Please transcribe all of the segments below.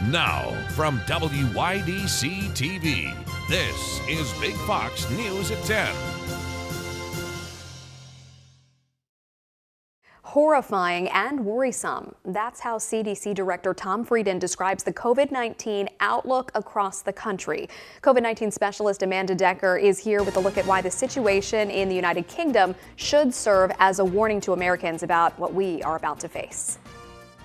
Now, from WYDC TV, this is Big Fox News at 10. Horrifying and worrisome. That's how CDC Director Tom Frieden describes the COVID-19 outlook across the country. COVID-19 specialist Amanda Decker is here with a look at why the situation in the United Kingdom should serve as a warning to Americans about what we are about to face.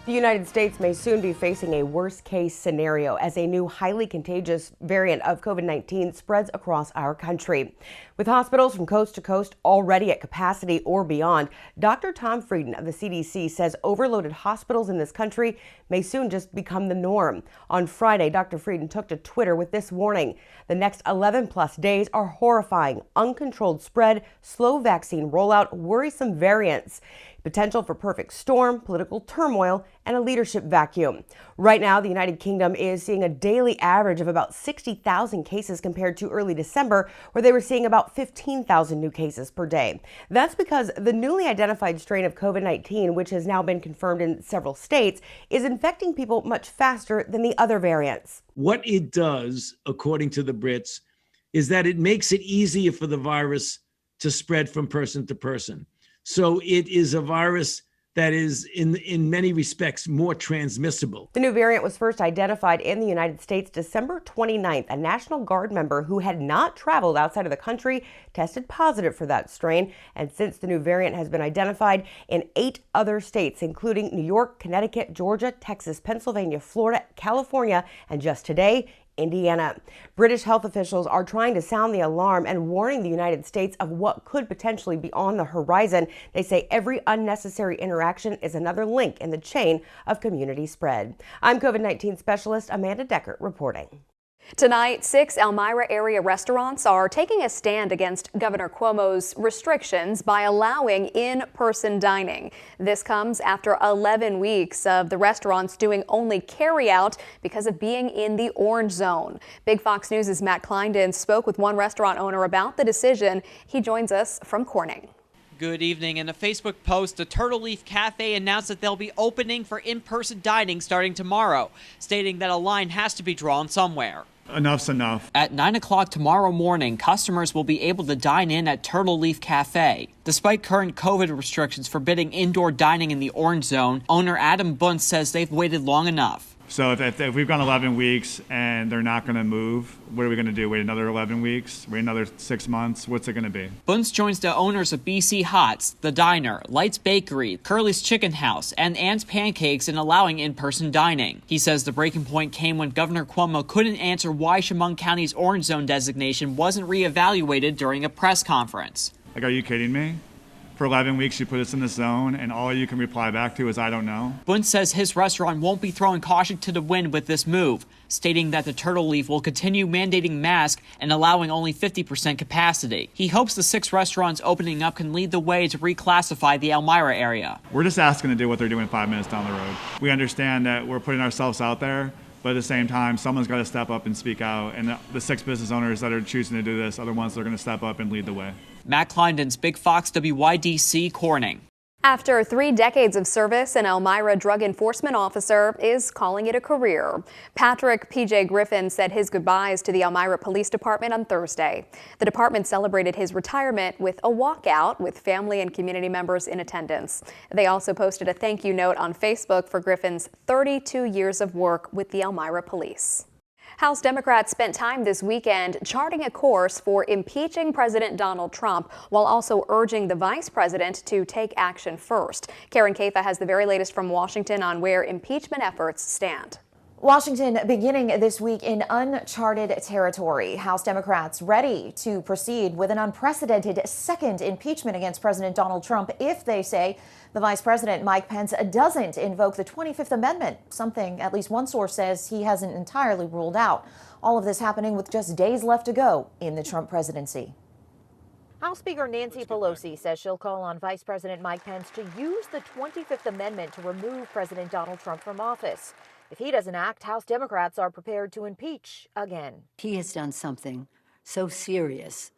The United States may soon be facing a worst-case scenario as a new highly contagious variant of COVID-19 spreads across our country. With hospitals from coast to coast already at capacity or beyond, Dr. Tom Frieden of the CDC says overloaded hospitals in this country may soon just become the norm. On Friday, Dr. Frieden took to Twitter with this warning. The next 11-plus days are horrifying. Uncontrolled spread, slow vaccine rollout, worrisome variants, potential for perfect storm, political turmoil, and a leadership vacuum. Right now, the United Kingdom is seeing a daily average of about 60,000 cases compared to early December, where they were seeing about 15,000 new cases per day. That's because the newly identified strain of COVID-19, which has now been confirmed in several states, is infecting people much faster than the other variants. What it does, according to the Brits, is that it makes it easier for the virus to spread from person to person. So it is a virus that is in many respects more transmissible. The new variant was first identified in the United States December 29th. A National Guard member who had not traveled outside of the country tested positive for that strain. And since the new variant has been identified in 8 other states, including New York, Connecticut, Georgia, Texas, Pennsylvania, Florida, California, and just today, Indiana. British health officials are trying to sound the alarm and warning the United States of what could potentially be on the horizon. They say every unnecessary interaction is another link in the chain of community spread. I'm COVID-19 specialist Amanda Decker reporting. Tonight, 6 Elmira area restaurants are taking a stand against Governor Cuomo's restrictions by allowing in-person dining. This comes after 11 weeks of the restaurants doing only carry-out because of being in the orange zone. Big Fox News' Matt Kleindon spoke with one restaurant owner about the decision. He joins us from Corning. Good evening. In a Facebook post, the Turtle Leaf Cafe announced that they'll be opening for in-person dining starting tomorrow, stating that a line has to be drawn somewhere. Enough's enough. At 9 o'clock tomorrow morning, customers will be able to dine in at Turtle Leaf Cafe. Despite current COVID restrictions forbidding indoor dining in the orange zone, owner Adam Bunce says they've waited long enough. So if we've gone 11 weeks and they're not going to move, what are we going to do? Wait another 11 weeks? Wait another 6 months? What's it going to be? Bunce joins the owners of BC Hots, The Diner, Lights Bakery, Curly's Chicken House, and Ann's Pancakes in allowing in-person dining. He says the breaking point came when Governor Cuomo couldn't answer why Chemung County's orange zone designation wasn't reevaluated during a press conference. Like, are you kidding me? For 11 weeks, you put us in the zone, and all you can reply back to is, I don't know. Bunce says his restaurant won't be throwing caution to the wind with this move, stating that the Turtle Leaf will continue mandating masks and allowing only 50% capacity. He hopes the 6 restaurants opening up can lead the way to reclassify the Elmira area. We're just asking to do what they're doing 5 minutes down the road. We understand that we're putting ourselves out there, but at the same time, someone's got to step up and speak out, and the 6 business owners that are choosing to do this are the ones that are going to step up and lead the way. Matt Kleindon's Big Fox WYDC Corning. After 3 decades of service, an Elmira drug enforcement officer is calling it a career. Patrick P.J. Griffin said his goodbyes to the Elmira Police Department on Thursday. The department celebrated his retirement with a walkout with family and community members in attendance. They also posted a thank you note on Facebook for Griffin's 32 years of work with the Elmira Police. House Democrats spent time this weekend charting a course for impeaching President Donald Trump while also urging the vice president to take action first. Karen Caifa has the very latest from Washington on where impeachment efforts stand. Washington beginning this week in uncharted territory. House Democrats ready to proceed with an unprecedented second impeachment against President Donald Trump if they say the Vice President Mike Pence doesn't invoke the 25th Amendment, something at least one source says he hasn't entirely ruled out. All of this happening with just days left to go in the Trump presidency. House Speaker Nancy Pelosi says she'll call on Vice President Mike Pence to use the 25th Amendment to remove President Donald Trump from office. If he doesn't act, House Democrats are prepared to impeach again. He has done something so serious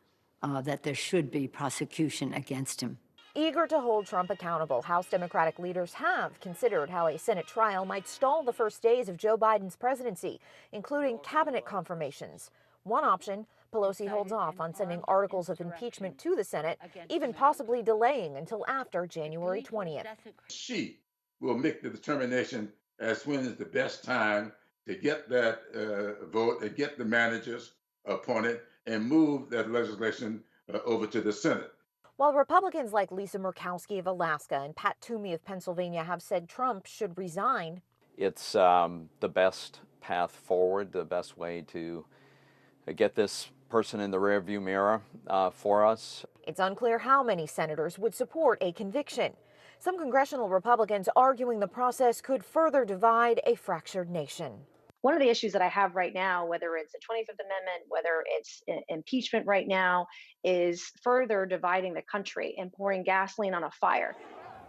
that there should be prosecution against him. eager to hold Trump accountable. House Democratic leaders have considered how a Senate trial might stall the first days of Joe Biden's presidency, including cabinet confirmations. One option, Pelosi holds off on sending articles of impeachment to the Senate, even possibly delaying until after January 20th. She will make the determination as when is the best time to get that vote and get the managers appointed and move that legislation over to the Senate. While Republicans like Lisa Murkowski of Alaska and Pat Toomey of Pennsylvania have said Trump should resign, it's the best path forward, the best way to get this person in the rearview mirror for us. It's unclear how many senators would support a conviction. Some congressional Republicans arguing the process could further divide a fractured nation. One of the issues that I have right now, whether it's the 25th Amendment, whether it's impeachment right now, is further dividing the country and pouring gasoline on a fire.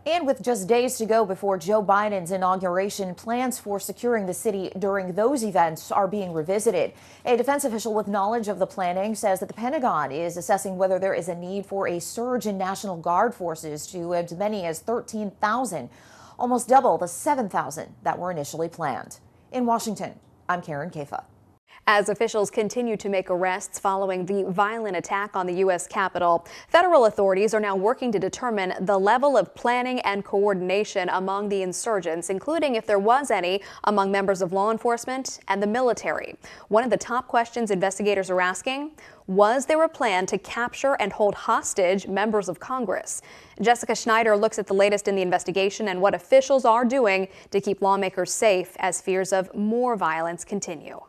And with just days to go before Joe Biden's inauguration, plans for securing the city during those events are being revisited. A defense official with knowledge of the planning says that the Pentagon is assessing whether there is a need for a surge in National Guard forces to as many as 13,000, almost double the 7,000 that were initially planned. In Washington, I'm Karen Kafa. As officials continue to make arrests following the violent attack on the U.S. Capitol, federal authorities are now working to determine the level of planning and coordination among the insurgents, including if there was any among members of law enforcement and the military. One of the top questions investigators are asking, was there a plan to capture and hold hostage members of Congress? Jessica Schneider looks at the latest in the investigation and what officials are doing to keep lawmakers safe as fears of more violence continue.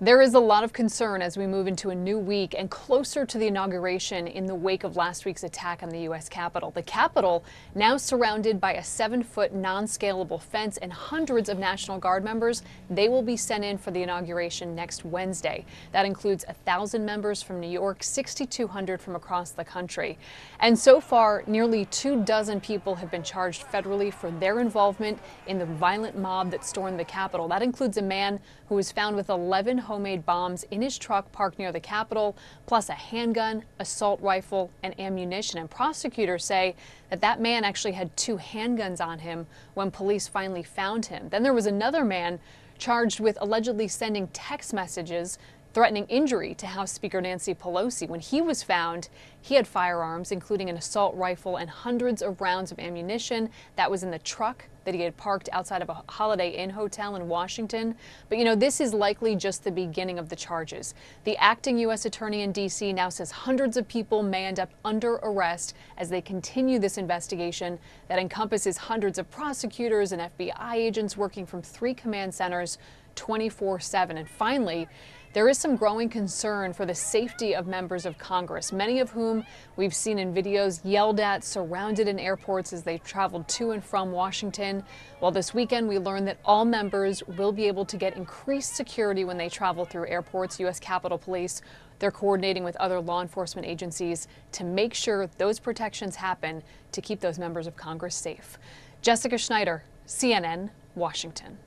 There is a lot of concern as we move into a new week and closer to the inauguration in the wake of last week's attack on the U.S. Capitol. The Capitol now surrounded by a 7-foot non-scalable fence and hundreds of National Guard members. They will be sent in for the inauguration next Wednesday. That includes 1,000 members from New York, 6,200 from across the country. And so far, nearly 24 people have been charged federally for their involvement in the violent mob that stormed the Capitol. That includes a man who was found with 11 homemade bombs in his truck parked near the Capitol, plus a handgun, assault rifle, and ammunition. And prosecutors say that that man actually had 2 handguns on him when police finally found him. Then there was another man charged with allegedly sending text messages threatening injury to House Speaker Nancy Pelosi. When he was found, he had firearms, including an assault rifle and hundreds of rounds of ammunition. That was in the truck that he had parked outside of a Holiday Inn hotel in Washington. But this is likely just the beginning of the charges. The acting U.S. attorney in D.C. now says hundreds of people may end up under arrest as they continue this investigation that encompasses hundreds of prosecutors and FBI agents working from 3 command centers 24/7. And finally, there is some growing concern for the safety of members of Congress, many of whom we've seen in videos yelled at, surrounded in airports as they traveled to and from Washington. Well, this weekend we learned that all members will be able to get increased security when they travel through airports. U.S. Capitol Police, they're coordinating with other law enforcement agencies to make sure those protections happen to keep those members of Congress safe. Jessica Schneider, CNN, Washington.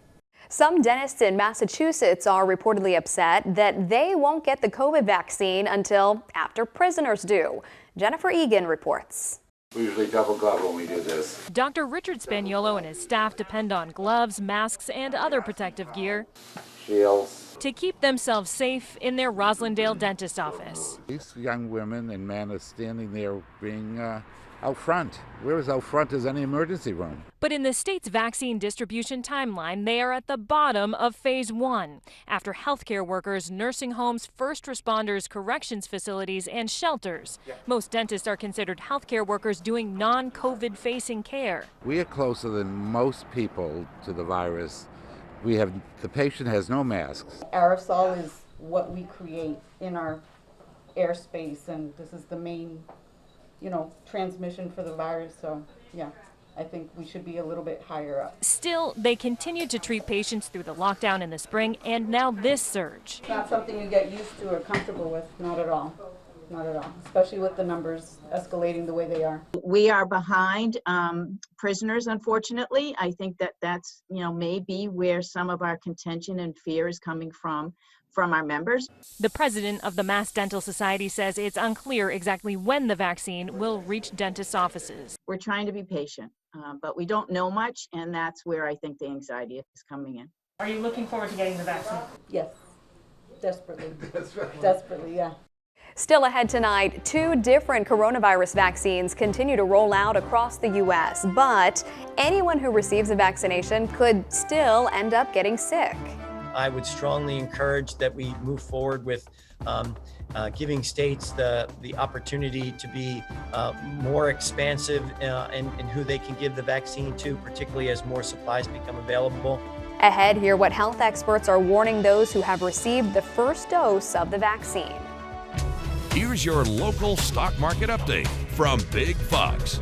Some dentists in Massachusetts are reportedly upset that they won't get the COVID vaccine until after prisoners do. Jennifer Egan reports. We usually double glove when we do this. Dr. Richard Spaniolo and his staff depend on gloves, masks, and other protective gear Shields. to keep themselves safe in their Roslindale dentist office. These young women and men are standing there being out front. We're as out front as any emergency room. But in the state's vaccine distribution timeline, they are at the bottom of phase 1. After healthcare workers, nursing homes, first responders, corrections facilities, and shelters. Most dentists are considered healthcare workers doing non-COVID facing care. We are closer than most people to the virus. The patient has no masks. Aerosol is what we create in our airspace, and this is the main transmission for the virus. So yeah, I think we should be a little bit higher up. Still, they continued to treat patients through the lockdown in the spring and now this surge. It's not something you get used to or comfortable with, not at all. not at all, especially with the numbers escalating the way they are. We are behind prisoners, unfortunately. I think that that's, maybe where some of our contention and fear is coming from our members. The president of the Mass Dental Society says it's unclear exactly when the vaccine will reach dentists' offices. We're trying to be patient, but we don't know much, and that's where I think the anxiety is coming in. Are you looking forward to getting the vaccine? Yes, desperately. Desperately, yeah. Still ahead tonight, 2 different coronavirus vaccines continue to roll out across the U.S., but anyone who receives a vaccination could still end up getting sick. I would strongly encourage that we move forward with giving states the opportunity to be more expansive in who they can give the vaccine to, particularly as more supplies become available. Ahead, hear what health experts are warning those who have received the first dose of the vaccine. Here's your local stock market update from Big Fox.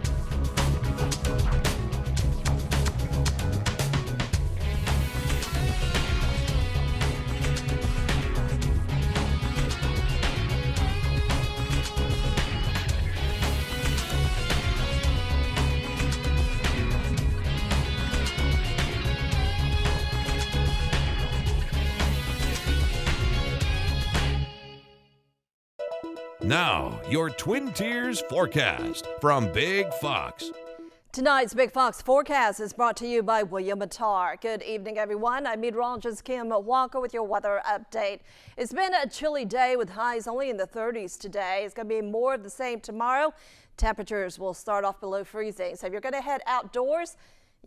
Now, your Twin Tiers forecast from Big Fox. Tonight's Big Fox forecast is brought to you by William Mattar. Good evening, everyone. I'm meteorologist Kim Walker with your weather update. It's been a chilly day with highs only in the 30s today. It's going to be more of the same tomorrow. Temperatures will start off below freezing. So if you're going to head outdoors,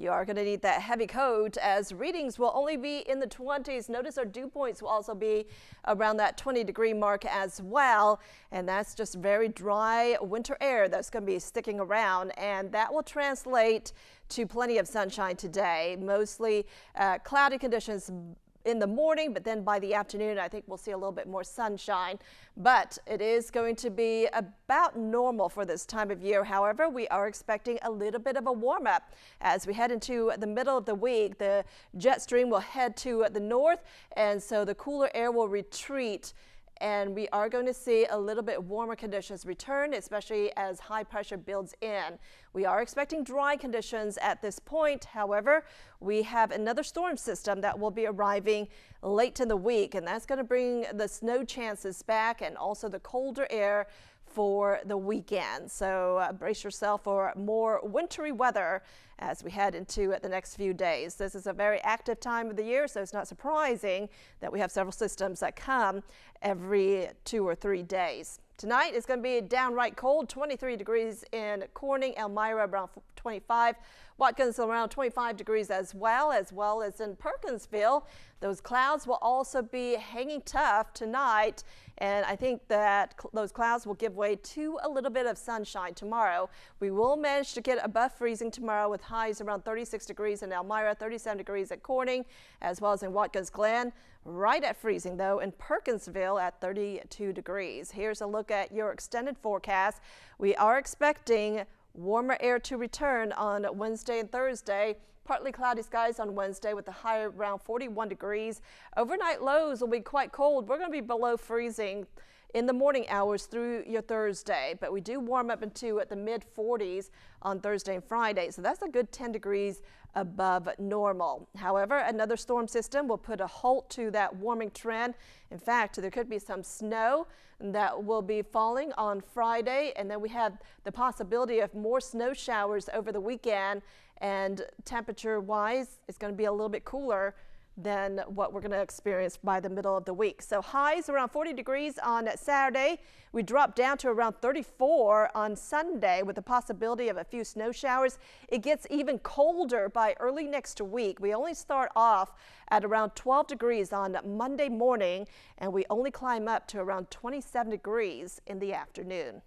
you are going to need that heavy coat as readings will only be in the 20s. Notice our dew points will also be around that 20-degree mark as well. And that's just very dry winter air that's going to be sticking around. And that will translate to plenty of sunshine today. Mostly cloudy conditions in the morning, but then by the afternoon, I think we'll see a little bit more sunshine. But it is going to be about normal for this time of year. However, we are expecting a little bit of a warm up as we head into the middle of the week. The jet stream will head to the north, and so the cooler air will retreat. And we are going to see a little bit warmer conditions return, especially as high pressure builds in. We are expecting dry conditions at this point. However, we have another storm system that will be arriving late in the week, and that's going to bring the snow chances back and also the colder air for the weekend. So brace yourself for more wintry weather as we head into the next few days. This is a very active time of the year, so it's not surprising that we have several systems that come every 2 or 3 days. Tonight is going to be downright cold, 23 degrees in Corning, Elmira around 25, Watkins around 25 degrees as well as in Perkinsville. Those clouds will also be hanging tough tonight, and I think that those clouds will give way to a little bit of sunshine tomorrow. We will manage to get above freezing tomorrow with highs around 36 degrees in Elmira, 37 degrees at Corning, as well as in Watkins Glen. Right at freezing, though, in Perkinsville at 32 degrees. Here's a look at your extended forecast. We are expecting warmer air to return on Wednesday and Thursday. Partly cloudy skies on Wednesday with a high around 41 degrees. Overnight lows will be quite cold. We're going to be below freezing in the morning hours through your Thursday, but we do warm up into the mid 40s on Thursday and Friday, so that's a good 10 degrees above normal. However, another storm system will put a halt to that warming trend. In fact, there could be some snow that will be falling on Friday, and then we have the possibility of more snow showers over the weekend, and temperature wise it's going to be a little bit cooler than what we're going to experience by the middle of the week. So highs around 40 degrees on Saturday. We drop down to around 34 on Sunday with the possibility of a few snow showers. It gets even colder by early next week. We only start off at around 12 degrees on Monday morning, and we only climb up to around 27 degrees in the afternoon.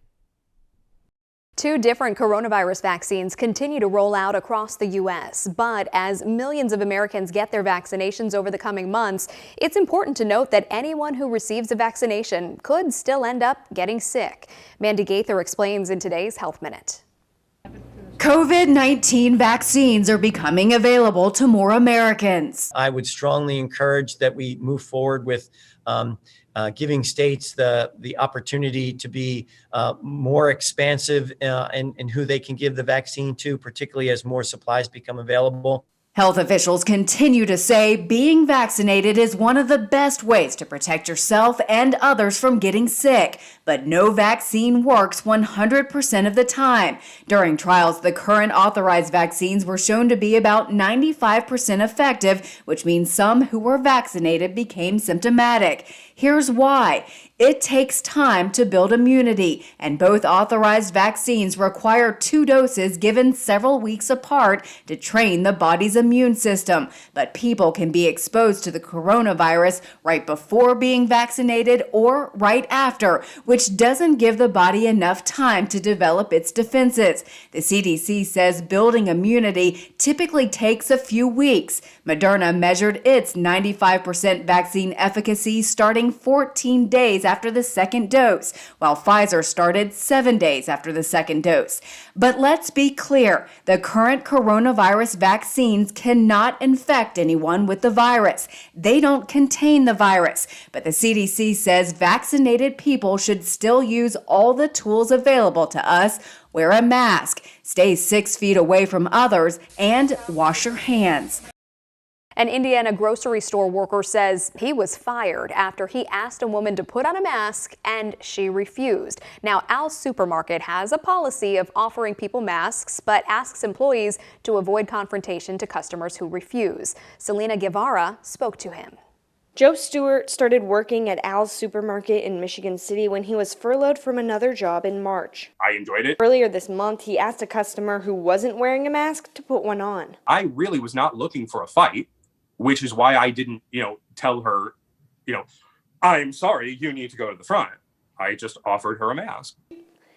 2 different coronavirus vaccines continue to roll out across the U.S., but as millions of Americans get their vaccinations over the coming months, it's important to note that anyone who receives a vaccination could still end up getting sick. Mandy Gaither explains in today's Health Minute. COVID-19 vaccines are becoming available to more Americans. I would strongly encourage that we move forward with giving states the opportunity to be more expansive in who they can give the vaccine to, particularly as more supplies become available. Health officials continue to say being vaccinated is one of the best ways to protect yourself and others from getting sick, but no vaccine works 100% of the time. During trials, the current authorized vaccines were shown to be about 95% effective, which means some who were vaccinated became symptomatic. Here's why. It takes time to build immunity, and both authorized vaccines require 2 doses given several weeks apart to train the body's immune system. But people can be exposed to the coronavirus right before being vaccinated or right after, which doesn't give the body enough time to develop its defenses. The CDC says building immunity typically takes a few weeks. Moderna measured its 95% vaccine efficacy starting 14 days after the second dose, while Pfizer started 7 days after the second dose. But let's be clear, the current coronavirus vaccines cannot infect anyone with the virus. They don't contain the virus, but the CDC says vaccinated people should still use all the tools available to us. Wear a mask, stay 6 feet away from others, and wash your hands. An Indiana grocery store worker says he was fired after he asked a woman to put on a mask and she refused. Now, Al's Supermarket has a policy of offering people masks, but asks employees to avoid confrontation to customers who refuse. Selena Guevara spoke to him. Joe Stewart started working at Al's Supermarket in Michigan City when he was furloughed from another job in March. I enjoyed it. Earlier this month, he asked a customer who wasn't wearing a mask to put one on. I really was not looking for a fight, which is why I didn't, tell her, I'm sorry, you need to go to the front. I just offered her a mask.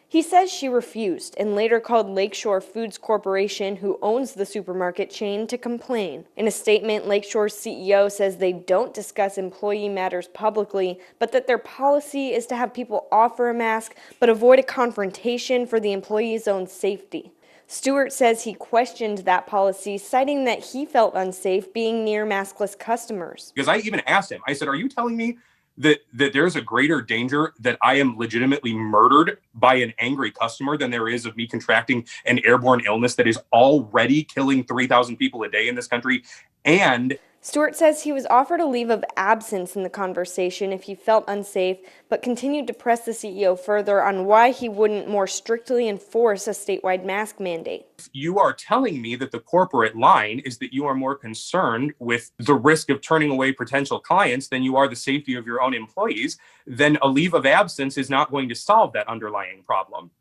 He says she refused and later called Lakeshore Foods Corporation, who owns the supermarket chain, to complain. In a statement, Lakeshore's CEO says they don't discuss employee matters publicly, but that their policy is to have people offer a mask but avoid a confrontation for the employee's own safety. Stewart says he questioned that policy, citing that he felt unsafe being near maskless customers. Because I even asked him, I said, are you telling me that there's a greater danger that I am legitimately murdered by an angry customer than there is of me contracting an airborne illness that is already killing 3,000 people a day in this country? And Stewart says he was offered a leave of absence in the conversation if he felt unsafe, but continued to press the CEO further on why he wouldn't more strictly enforce a statewide mask mandate. You are telling me that the corporate line is that you are more concerned with the risk of turning away potential clients than you are the safety of your own employees. Then a leave of absence is not going to solve that underlying problem.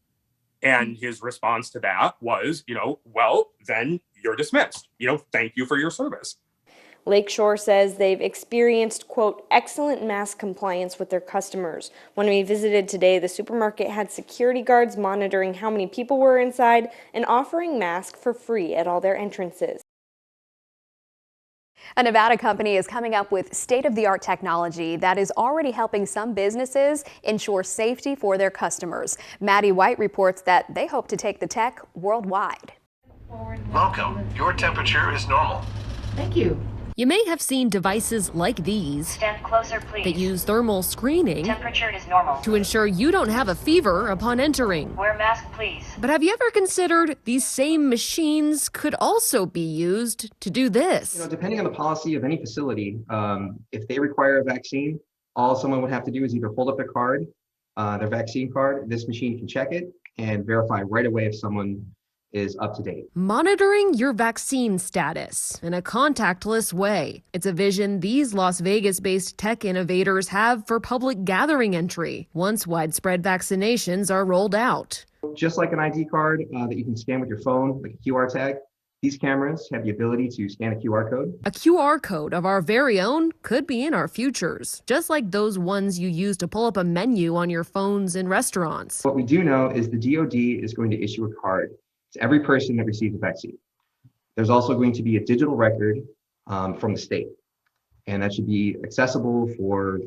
And his response to that was, well, then you're dismissed. Thank you for your service. Lakeshore says they've experienced, quote, excellent mask compliance with their customers. When we visited today, the supermarket had security guards monitoring how many people were inside and offering masks for free at all their entrances. A Nevada company is coming up with state-of-the-art technology that is already helping some businesses ensure safety for their customers. Maddie White reports that they hope to take the tech worldwide. Welcome. Your temperature is normal. Thank you. You may have seen devices like these Stand closer, please. that use thermal screening Temperature is normal. to ensure you don't have a fever upon entering. Wear a mask, please. But have you ever considered these same machines could also be used to do this? Depending on the policy of any facility, if they require a vaccine, all someone would have to do is either hold up their card, their vaccine card. This machine can check it and verify right away if someone is up to date. Monitoring your vaccine status in a contactless way. It's a vision these Las Vegas-based tech innovators have for public gathering entry once widespread vaccinations are rolled out. Just like an ID card that you can scan with your phone, like a QR tag, these cameras have the ability to scan a QR code. A QR code of our very own could be in our futures, just like those ones you use to pull up a menu on your phones in restaurants. What we do know is the DoD is going to issue a card to every person that receives a vaccine. There's also going to be a digital record from the state, and that should be accessible for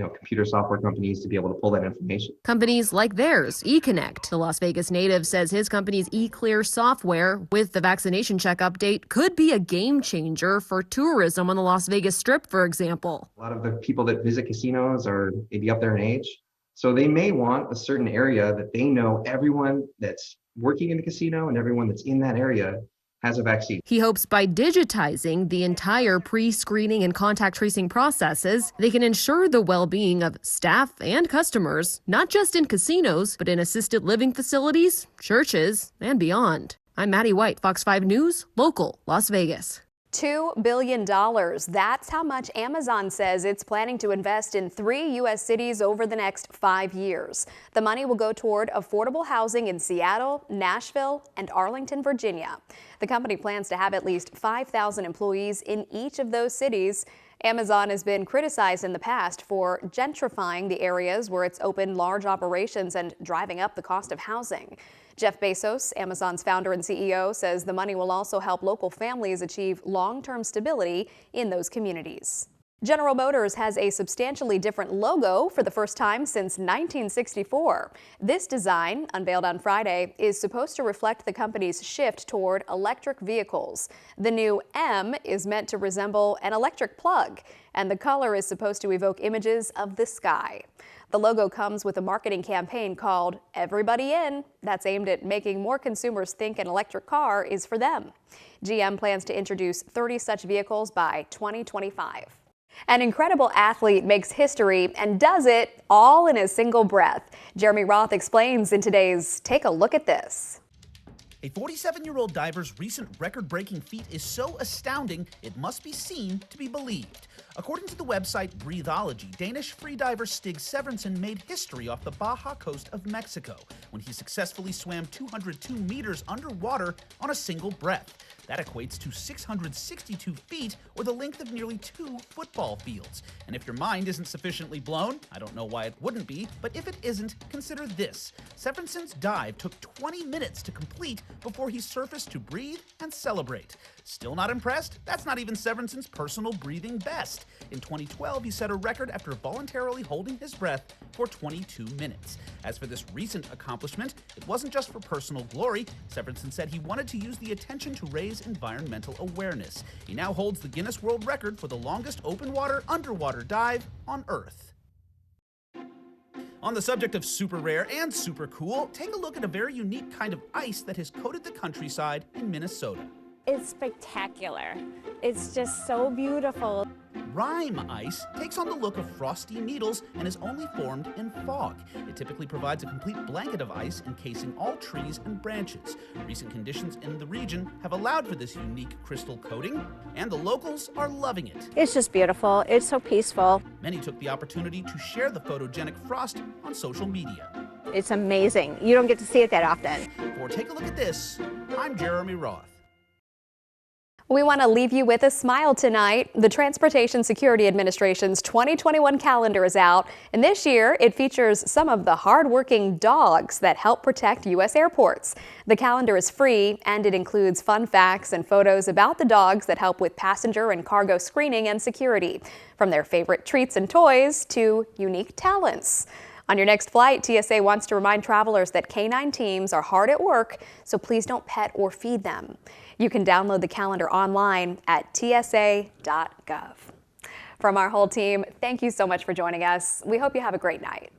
computer software companies to be able to pull that information. Companies like theirs, eConnect. The Las Vegas native says his company's eClear software with the vaccination check update could be a game changer for tourism on the Las Vegas Strip, for example. A lot of the people that visit casinos are maybe up there in age, so they may want a certain area that they know everyone that's working in the casino and everyone that's in that area has a vaccine. He hopes by digitizing the entire pre-screening and contact tracing processes, they can ensure the well-being of staff and customers, not just in casinos, but in assisted living facilities, churches, and beyond. I'm Maddie White, Fox 5 News, local, Las Vegas. $2 billion. That's how much Amazon says it's planning to invest in 3 U.S. cities over the next 5 years. The money will go toward affordable housing in Seattle, Nashville, and Arlington, Virginia. The company plans to have at least 5,000 employees in each of those cities. Amazon has been criticized in the past for gentrifying the areas where it's opened large operations and driving up the cost of housing. Jeff Bezos, Amazon's founder and CEO, says the money will also help local families achieve long-term stability in those communities. General Motors has a substantially different logo for the first time since 1964. This design, unveiled on Friday, is supposed to reflect the company's shift toward electric vehicles. The new M is meant to resemble an electric plug, and the color is supposed to evoke images of the sky. The logo comes with a marketing campaign called Everybody In that's aimed at making more consumers think an electric car is for them. GM plans to introduce 30 such vehicles by 2025. An incredible athlete makes history and does it all in a single breath. Jeremy Roth explains in today's Take a Look at This. A 47-year-old diver's recent record-breaking feat is so astounding, it must be seen to be believed. According to the website Breathology, Danish freediver Stig Severinsen made history off the Baja coast of Mexico when he successfully swam 202 meters underwater on a single breath. That equates to 662 feet, or the length of nearly 2 football fields. And if your mind isn't sufficiently blown, I don't know why it wouldn't be, but if it isn't, consider this. Severinsen's dive took 20 minutes to complete before he surfaced to breathe and celebrate. Still not impressed? That's not even Severinsen's personal breathing best. In 2012, he set a record after voluntarily holding his breath for 22 minutes. As for this recent accomplishment, it wasn't just for personal glory. Severinsen said he wanted to use the attention to raise environmental awareness. He now holds the Guinness World Record for the longest open water underwater dive on Earth. On the subject of super rare and super cool, take a look at a very unique kind of ice that has coated the countryside in Minnesota. It's spectacular. It's just so beautiful. Rime ice takes on the look of frosty needles and is only formed in fog. It typically provides a complete blanket of ice encasing all trees and branches. Recent conditions in the region have allowed for this unique crystal coating, and the locals are loving it. It's just beautiful. It's so peaceful. Many took the opportunity to share the photogenic frost on social media. It's amazing. You don't get to see it that often. For Take a Look at This, I'm Jeremy Roth. We want to leave you with a smile tonight. The Transportation Security Administration's 2021 calendar is out, and this year it features some of the hard-working dogs that help protect U.S. airports. The calendar is free, and it includes fun facts and photos about the dogs that help with passenger and cargo screening and security, from their favorite treats and toys to unique talents. On your next flight, TSA wants to remind travelers that canine teams are hard at work, so please don't pet or feed them. You can download the calendar online at tsa.gov. From our whole team, thank you so much for joining us. We hope you have a great night.